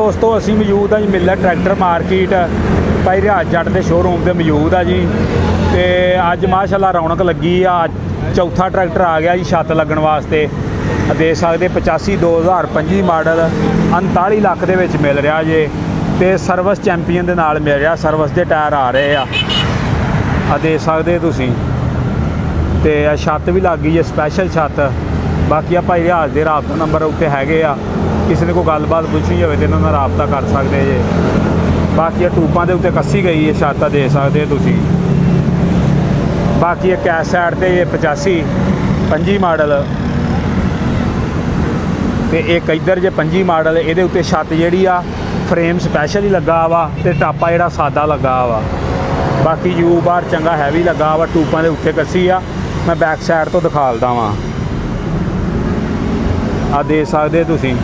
ਦੋਸਤੋ ਅਸੀਂ ਮੌਜੂਦ ਹਾਂ ਜੀ ਮਿਲਰ ट्रैक्टर मार्केट भाई रियाज जट के शोरूम से मौजूद है जी। तो अज माशाल्लाह रौनक लगी आ। चौथा ट्रैक्टर आ गया जी छत लगन वास्ते। देख सकते 85 2025 मॉडल 39 लाख के मिल रहा जे। तो सर्विस चैंपीयन के नाल मिल रहा, सर्विस के टायर आ रहे आ देख सकते तुसीं। तो छत भी लग गई है स्पैशल छत। बाकी आ भाई रियाज के राबता नंबर उत्ते हैगे आ, किसी ने कोई गलबात पूछनी हो तो इन्होंने राबता कर सकते जे। बाकी टूबा के उत्ते कसी गई है छत दे सकते तुसीं। बाकी कैश साइड से 85 25 मॉडल तो एक इधर जे 25 मॉडल ये उत्ते छत जी फ्रेम स्पैशल ही लगा वा तो टापा जोड़ा सादा लगा वा। बाकी यू बार चंगा हैवी लगा वा, टूबा के उत्ते कसी आ। मैं बैक साइड तो दिखालदा वां, आ देख सकते तुसीं।